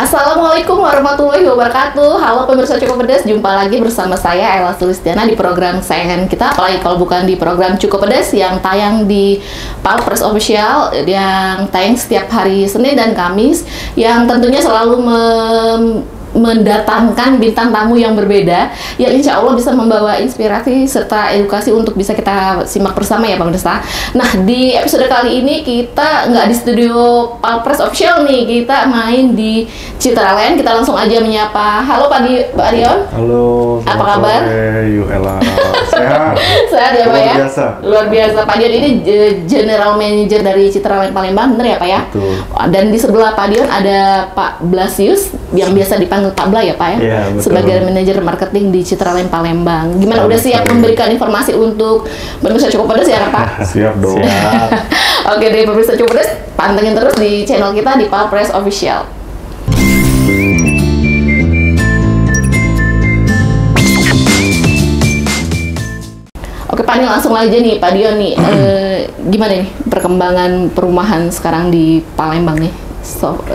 Assalamualaikum warahmatullahi wabarakatuh. Halo pemirsa Cukup Pedas, jumpa lagi bersama saya Ella Sulistiana di program kesayangan kita. Apalagi kalau bukan di program Cukup Pedas yang tayang di Palpres Official, yang tayang setiap hari Senin dan Kamis, yang tentunya selalu mendatangkan bintang tamu yang berbeda, yang insya Allah bisa membawa inspirasi serta edukasi untuk bisa kita simak bersama ya pemirsa. Nah, di episode kali ini kita nggak di studio Palpres Official nih, kita main di Citraland. Kita langsung aja menyapa. Halo Pak Dion. Halo. Apa kabar? Yuk Ella. Sehat. Sehat ya Pak ya. Luar biasa. Luar biasa. Pak Dion ini General Manager dari Citraland Palembang, bener ya Pak ya? Betul. Dan di sebelah Pak Dion ada Pak Blasius yang biasa dipanggil Pak Bla ya Pak ya? Iya, betul. Sebagai manajer marketing di Citraland Palembang. Gimana, udah siap memberikan informasi untuk pemirsa Cukup Pedas ya Pak? Siap dong. Siap. Oke deh pemirsa Cukup Pedas, pantengin terus di channel kita di Palpres Official. Oke Pak, ini langsung aja nih Pak Dion nih, gimana nih perkembangan perumahan sekarang di Palembang nih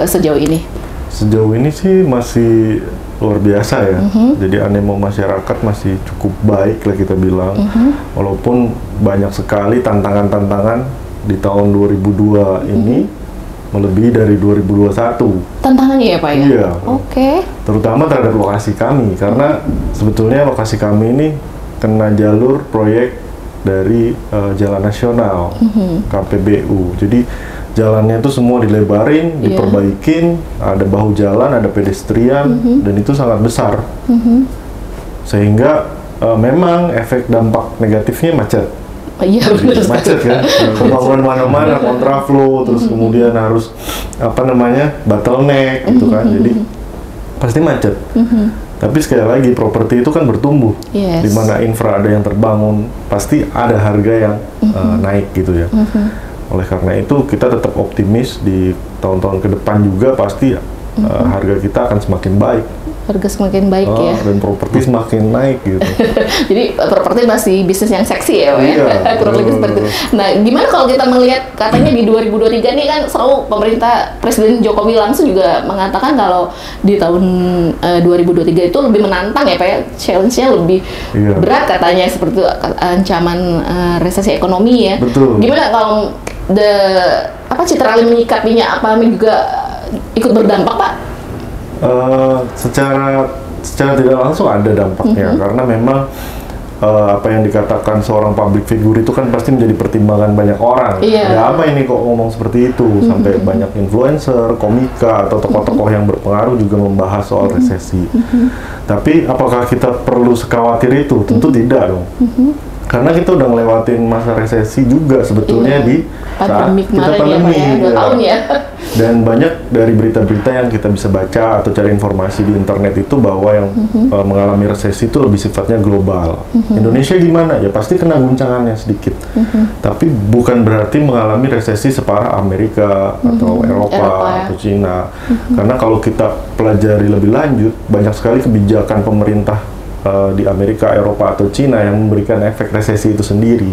sejauh ini? Sejauh ini sih masih luar biasa ya. Jadi animo masyarakat masih cukup baik lah kita bilang. Walaupun banyak sekali tantangan-tantangan di tahun 2002 ini melebihi dari 2021. Tantangannya ya Pak ya? Iya. Oke. Terutama terhadap lokasi kami, karena sebetulnya lokasi kami ini kena jalur proyek dari Jalan Nasional, KPBU. Jadi jalannya itu semua dilebarin, diperbaikin, ada bahu jalan, ada pedestrian, dan itu sangat besar. Sehingga memang efek dampak negatifnya macet. Iya benar. Macet kan, pembangunan mana-mana, kontraflow, terus kemudian harus bottleneck gitu kan. Jadi pasti macet. Tapi sekali lagi properti itu kan bertumbuh, di mana infra ada yang terbangun, pasti ada harga yang naik gitu ya. Oleh karena itu kita tetap optimis di tahun-tahun ke depan juga pasti harga kita akan semakin baik. Harga semakin baik ya. Dan properti semakin naik gitu. Jadi properti masih bisnis yang seksi ya Pak ya? Iya, kurang lebih seperti itu. Nah, gimana kalau kita melihat katanya di 2023 nih kan selalu pemerintah Presiden Jokowi langsung juga mengatakan kalau di tahun 2023 itu lebih menantang ya Pak ya, challenge-nya lebih berat katanya, seperti ancaman resesi ekonomi ya. Betul. Gimana kalau Citraland menyikapinya, apa juga ikut berdampak Pak? Secara tidak langsung ada dampaknya, karena memang apa yang dikatakan seorang public figure itu kan pasti menjadi pertimbangan banyak orang. Ya apa ini kok ngomong seperti itu, sampai banyak influencer, komika atau tokoh-tokoh yang berpengaruh juga membahas soal resesi. Tapi apakah kita perlu sekhawatir itu? Tentu tidak dong. Karena kita udah ngelewatin masa resesi juga sebetulnya di saat kita pandemi ya, 2 tahun ya. Dan banyak dari berita-berita yang kita bisa baca atau cari informasi di internet itu bahwa yang mengalami resesi itu lebih sifatnya global. Indonesia gimana? Ya pasti kena guncangannya sedikit. Tapi bukan berarti mengalami resesi separah Amerika atau Eropa atau Cina. Karena kalau kita pelajari lebih lanjut, banyak sekali kebijakan pemerintah di Amerika, Eropa, atau Cina yang memberikan efek resesi itu sendiri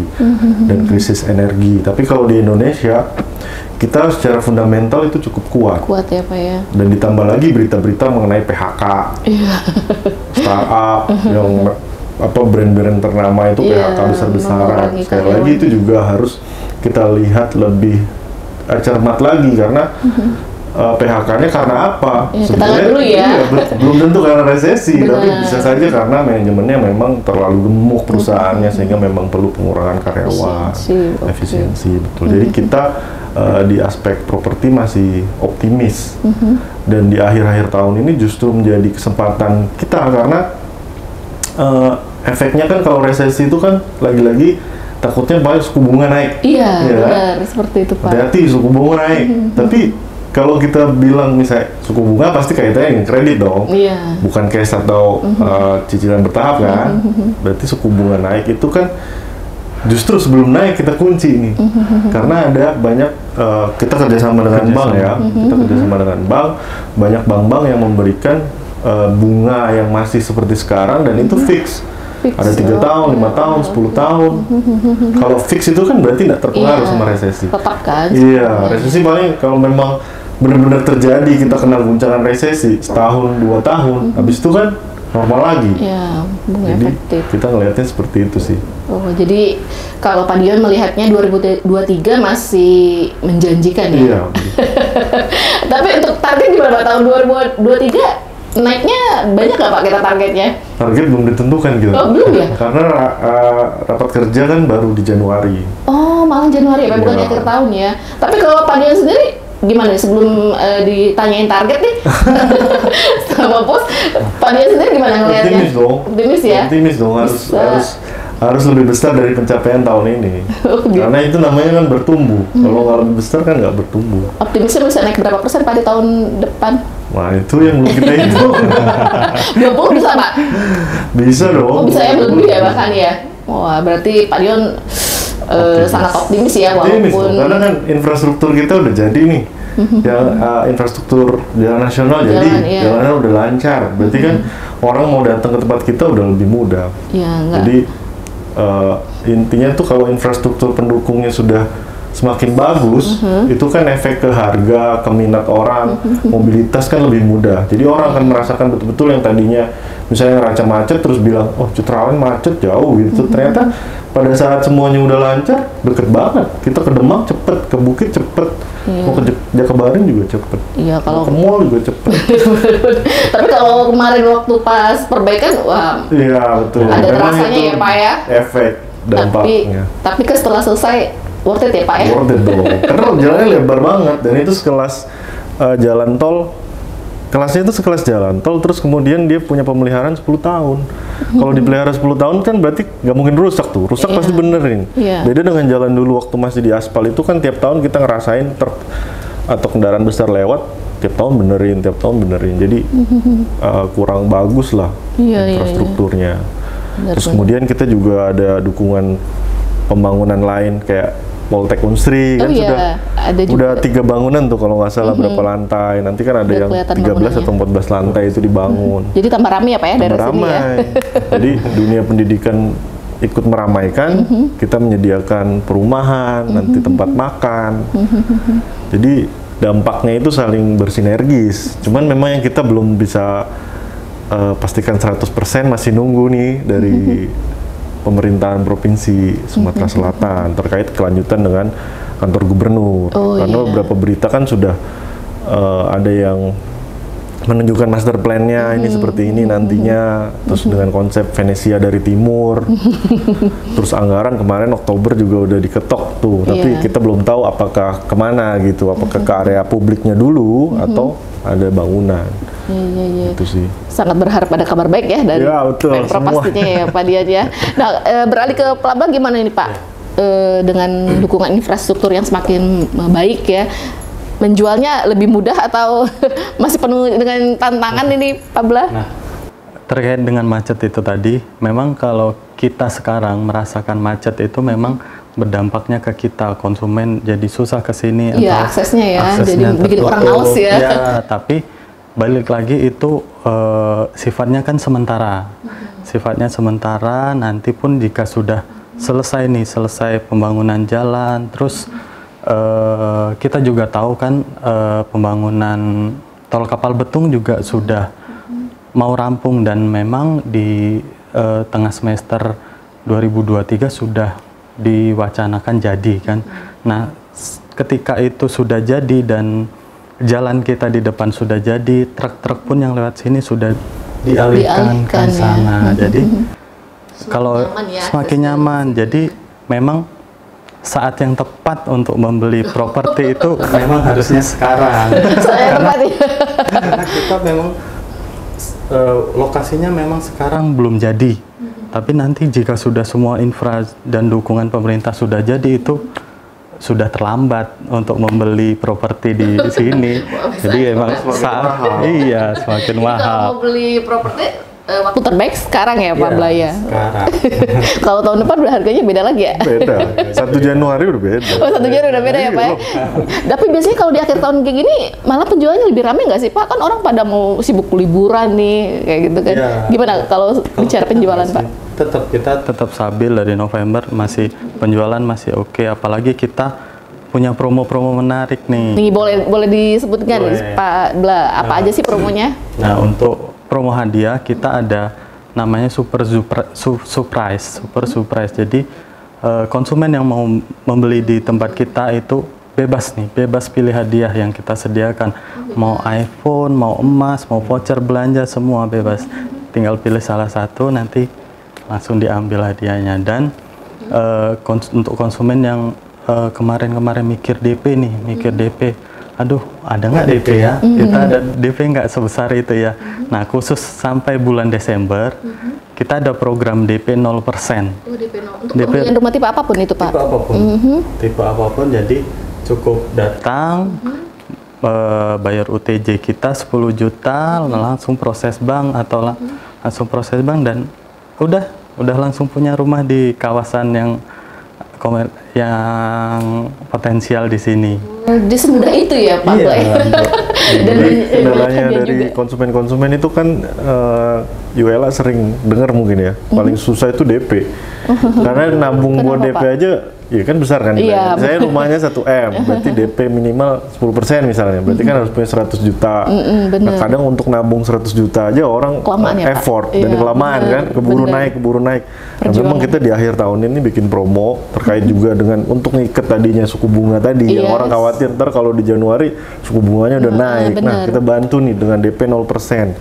dan krisis energi. Tapi kalau di Indonesia, kita secara fundamental itu cukup kuat. Kuat ya Pak ya. Dan ditambah lagi berita-berita mengenai PHK, startup, yang brand-brand ternama itu PHK besar-besaran. Sekali lagi itu juga harus kita lihat lebih cermat lagi, karena PHK-nya karena apa? Sebenarnya dulu ya. Belum tentu karena resesi, tapi bisa saja karena manajemennya memang terlalu gemuk perusahaannya, sehingga memang perlu pengurangan karyawan, efisiensi, betul. Jadi kita di aspek properti masih optimis, dan di akhir-akhir tahun ini justru menjadi kesempatan kita, karena efeknya kan kalau resesi itu kan lagi-lagi takutnya banyak suku bunga naik. Iya, benar, seperti itu Pak. Hati-hati suku bunga naik, tapi kalau kita bilang misalnya suku bunga pasti kaitannya dengan kredit dong, bukan cash atau cicilan bertahap kan. Berarti suku bunga naik itu kan justru sebelum naik kita kunci nih, karena ada banyak kita kerjasama dengan bank ya, kita kerjasama dengan bank, banyak bank-bank yang memberikan bunga yang masih seperti sekarang dan itu fix. Ada 3 tahun, 5 tahun, 10 tahun. Kalau fix itu kan berarti tidak terpengaruh sama resesi. Tetap kan? Iya, resesi paling kalau memang benar-benar terjadi kita kena guncangan resesi setahun 2 tahun, habis itu kan normal lagi. Ya, bunga Jadi efektif. kita ngelihatnya seperti itu sih. Oh, jadi kalau Pak Dion melihatnya 2023 masih menjanjikan ya? Iya. Tapi untuk target gimana Pak? Tahun 2023 naiknya banyak nggak Pak kita targetnya? Target belum ditentukan gitu. Oh, belum ya? Karena rapat kerja kan baru di Januari. Oh, malah Januari ya, bukan di Iya. akhir tahun ya. Tapi kalau Pak Dion sendiri gimana nih sebelum ditanyain target nih sama bos, Pak Dion sendiri gimana ngelihatnya? Optimis dong. Optimis ya? Optimis dong, harus lebih besar dari pencapaian tahun ini. Oh, gitu. Karena itu namanya kan bertumbuh. Kalau nggak lebih besar kan nggak bertumbuh. Optimisnya bisa naik berapa persen Pak di tahun depan? Nah itu yang belum kita hitung. 20 bisa Pak? Bisa dong. Oh bisa ya, lebih ya bahkan ya? Wah berarti Pak Dion sangat optimis ya, Optimis walaupun dong, karena kan infrastruktur kita udah jadi nih. Yang infrastruktur jalan nasional jadi, iya. jalannya udah lancar. Berarti kan orang mau datang ke tempat kita udah lebih mudah. ya enggak. Jadi intinya tuh kalau infrastruktur pendukungnya sudah semakin bagus, itu kan efek ke harga, ke minat orang, mobilitas kan lebih mudah. Jadi orang akan merasakan betul-betul yang tadinya misalnya Ranca macet terus bilang, oh Citraland macet jauh gitu. Ternyata pada saat semuanya udah lancar, deket banget. Kita ke Demak cepet, ke Bukit cepet, mau ke Jakabaring juga cepet, Iya mau kalau ke mall juga cepet. tapi kalau kemarin waktu pas perbaikan, wah Iya betul. ada Memang rasanya itu ya Pak ya. efek dampaknya. Tapi kan setelah selesai worth it ya Pak ya. Worth it dong. Karena jalannya lebar banget dan itu sekelas jalan tol. Kelasnya itu sekelas jalan tol, terus kemudian dia punya pemeliharaan 10 tahun. Kalau dipelihara 10 tahun kan berarti nggak mungkin rusak tuh. Rusak pasti benerin. Iya. Beda dengan jalan dulu waktu masih di aspal itu kan tiap tahun kita ngerasain truk atau kendaraan besar lewat, tiap tahun benerin. Jadi kurang bagus lah Iya, infrastrukturnya. Benar, Terus kemudian kita juga ada dukungan pembangunan lain kayak Poltek Unsri Oh kan iya, ada juga. udah 3 bangunan tuh kalau nggak salah berapa lantai. Nanti kan ada Udah yang kelihatan 13 atau 14 lantai itu dibangun. Jadi tambah ramai ya Pak ya dari Tambah sini ya. ramai. Jadi dunia pendidikan ikut meramaikan, kita menyediakan perumahan, nanti tempat makan. Jadi dampaknya itu saling bersinergis. Cuman memang yang kita belum bisa pastikan 100% masih nunggu nih dari pemerintahan Provinsi Sumatera Selatan terkait kelanjutan dengan kantor gubernur. Oh, Karena iya. beberapa berita kan sudah ada yang menunjukkan master plan-nya ini seperti ini nantinya, terus dengan konsep Venesia dari timur, terus anggaran kemarin Oktober juga udah diketok tuh, tapi Iya. kita belum tahu apakah kemana gitu, apakah ke area publiknya dulu atau ada bangunan. Iya. Itu sih. Sangat berharap ada kabar baik ya dari Ya, betul, Pemprov semua. pastinya ya Pak Dian ya. Nah beralih ke pelabuhan gimana ini Pak? Dengan dukungan infrastruktur yang semakin baik ya, menjualnya lebih mudah atau masih penuh dengan tantangan ini Pak Bla? Nah, terkait dengan macet itu tadi, memang kalau kita sekarang merasakan macet itu memang berdampaknya ke kita konsumen, jadi susah ke sini Iya, aksesnya ya, jadi bikin orang males ya. Ya, tapi balik lagi itu sifatnya kan sementara. Sifatnya sementara, nanti pun jika sudah selesai pembangunan jalan, terus kita juga tahu kan pembangunan tol kapal betung juga sudah mau rampung dan memang di tengah semester 2023 sudah diwacanakan jadi kan. Nah, ketika itu sudah jadi dan jalan kita di depan sudah jadi, truk-truk pun yang lewat sini sudah dialihkan ke Dialihkan, ya. sana. Jadi kalau nyaman ya, semakin nyaman, jadi memang saat yang tepat untuk membeli properti itu memang harusnya sekarang. Saya tepat ya. Karena kita memang lokasinya memang sekarang belum jadi. Tapi nanti jika sudah semua infra dan dukungan pemerintah sudah jadi, itu sudah terlambat untuk membeli properti di sini. Jadi emang semakin Jadi mahal. kalau mau beli properti waktu terbaik sekarang ya Pak Bla ya. Sekarang. Kalau tahun depan harganya beda lagi ya. Beda. 1 Januari udah beda. Oh, 1 Januari udah beda ya Pak ya? Tapi biasanya kalau di akhir tahun kayak gini malah penjualannya lebih ramai nggak sih Pak? Kan orang pada mau sibuk liburan nih kayak gitu kan. Iya. Gimana kalau bicara penjualan Pak? Kita tetap stabil dari November, masih penjualan masih oke, apalagi kita punya promo-promo menarik nih. Nih boleh disebutkan Boleh. Pak Bla, apa aja sih promonya? Nah, untuk promo hadiah kita ada namanya super surprise. Jadi konsumen yang mau membeli di tempat kita itu bebas pilih hadiah yang kita sediakan. Mau iPhone, mau emas, mau voucher belanja, semua bebas. Tinggal pilih salah satu, nanti langsung diambil hadiahnya. Dan untuk konsumen yang kemarin mikir DP, aduh ada nggak DP ya? Kita ada DP nggak sebesar itu ya? Nah, khusus sampai bulan Desember kita ada program DP 0%. Oh, DP 0. Untuk DP pembelian rumah tipe apapun itu, Pak? Tipe apapun. Tipe apapun, jadi cukup datang, bayar UTJ kita 10 juta, langsung proses bank atau langsung proses bank, dan udah langsung punya rumah di kawasan yang potensial di sini. Dia semudah itu ya, Pak? Iya. Jadi kendalanya dari konsumen-konsumen itu kan Yuela sering dengar mungkin ya, paling susah itu DP. Karena nabung buat DP Pak? aja ya kan besar kan. Iya, Saya rumahnya 1M, berarti DP minimal 10% misalnya. Berarti kan harus punya 100 juta. Nah, kadang untuk nabung 100 juta aja orang Kelamaan ya, Pak? effort dan Iya, kelamaan bener, kan, keburu bener. naik. Nah, memang kita di akhir tahun ini bikin promo terkait juga dengan untuk ngiket tadinya suku bunga tadi yang Yes. orang khawatir ntar kalau di Januari suku bunganya udah naik. bener. Nah, kita bantu nih dengan DP 0%.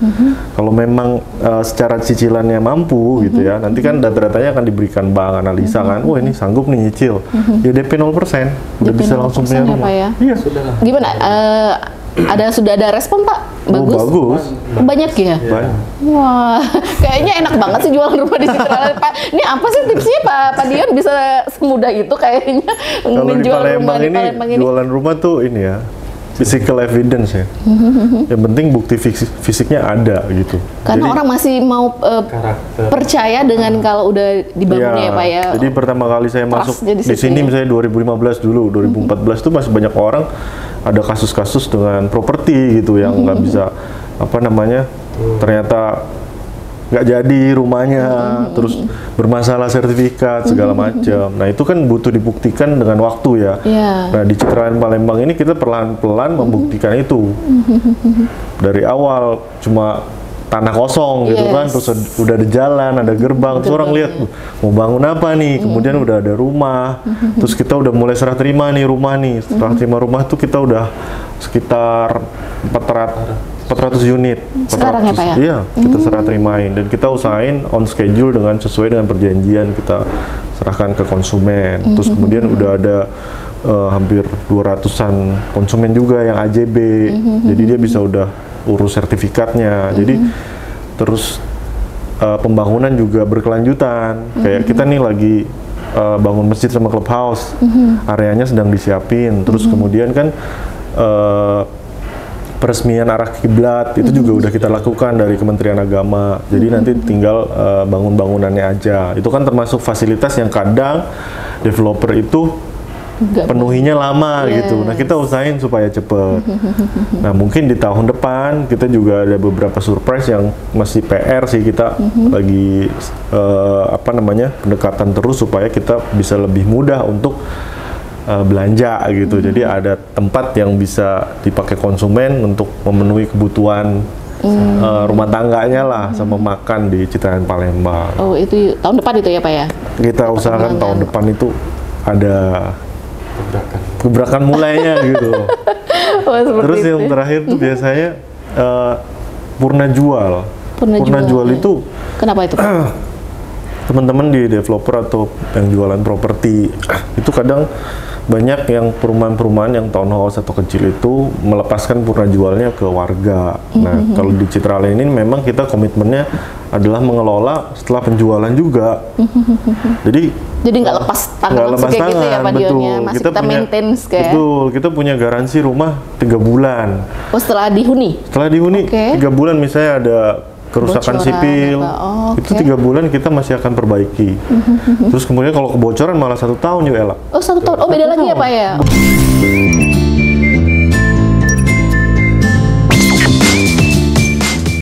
Kalau memang secara cicilannya mampu gitu ya, nanti kan data-datanya akan diberikan bank analisa kan, wah ini sanggup nih nyicil. Ya DP 0%, udah DP bisa langsung 0% punya ya, rumah. Pak ya? Iya. Gimana? Sudah ada respon, Pak? Bagus? Bagus. Banyak ya? Banyak. Wah, kayaknya enak banget sih jualan rumah di Citraland, Pak. Ini apa sih tipsnya, Pak Dion bisa semudah itu kayaknya Kalau di menjual rumah Palembang di ini, Palembang ini? jualan rumah tuh ini ya, physical evidence ya. Yang penting bukti fisiknya ada gitu. Karena orang masih mau Karakter. percaya dengan kalau udah dibangunnya ya, Pak ya. Jadi pertama kali saya masuk Trustnya di situ sini ya. misalnya 2015 dulu, 2014 tuh masih banyak orang ada kasus-kasus dengan properti gitu yang nggak bisa ternyata nggak jadi rumahnya, terus bermasalah sertifikat segala macam. Nah itu kan butuh dibuktikan dengan waktu ya. Iya. Nah di Citraland Palembang ini kita perlahan-pelan membuktikan itu. Dari awal cuma tanah kosong gitu kan, Yes. terus udah ada jalan, ada gerbang, terus orang lihat mau bangun apa nih, kemudian udah ada rumah, terus kita udah mulai serah terima nih rumah nih, serah terima rumah tuh kita udah sekitar 400 unit. Sekarang ya, Pak ya? Iya, kita serah terimain dan kita usahain on schedule sesuai dengan perjanjian kita serahkan ke konsumen. Terus kemudian udah ada hampir 200-an konsumen juga yang AJB, jadi dia bisa udah urus sertifikatnya. Jadi terus pembangunan juga berkelanjutan. Kayak kita nih lagi bangun masjid sama clubhouse, areanya sedang disiapin. Terus kemudian kan peresmian arah kiblat itu juga udah kita lakukan dari Kementerian Agama. Jadi nanti tinggal bangun-bangunannya aja. Itu kan termasuk fasilitas yang kadang developer itu penuhinya lama gitu. Nah kita usahain supaya cepet. Nah mungkin di tahun depan kita juga ada beberapa surprise yang masih PR sih, kita lagi pendekatan terus supaya kita bisa lebih mudah untuk belanja gitu. Jadi ada tempat yang bisa dipakai konsumen untuk memenuhi kebutuhan rumah tangganya lah, sama makan di Citraland Palembang. Oh itu tahun depan itu ya, Pak ya? Kita usahakan tahun depan itu ada gebrakan mulainya gitu. Oh, Terus yang terakhir tuh biasanya purna jual. Purna jual itu kenapa itu, Pak? teman-teman di developer atau yang jualan properti itu kadang banyak yang perumahan-perumahan yang townhouse atau kecil itu melepaskan purna jualnya ke warga. Nah, kalau di Citraland ini memang kita komitmennya adalah mengelola setelah penjualan juga. Jadi nggak lepas tangan langsung kayak gitu ya, Pak Dion ya? Masih kita maintenance kayak. Betul, kita punya garansi rumah 3 bulan. Oh setelah dihuni? Setelah dihuni 3 bulan misalnya ada kerusakan Bocoran, sipil, itu 3 bulan kita masih akan perbaiki. Terus kemudian kalau kebocoran malah 1 tahun, Yuela. Oh 1 tahun, oh beda lagi ya, Pak ya?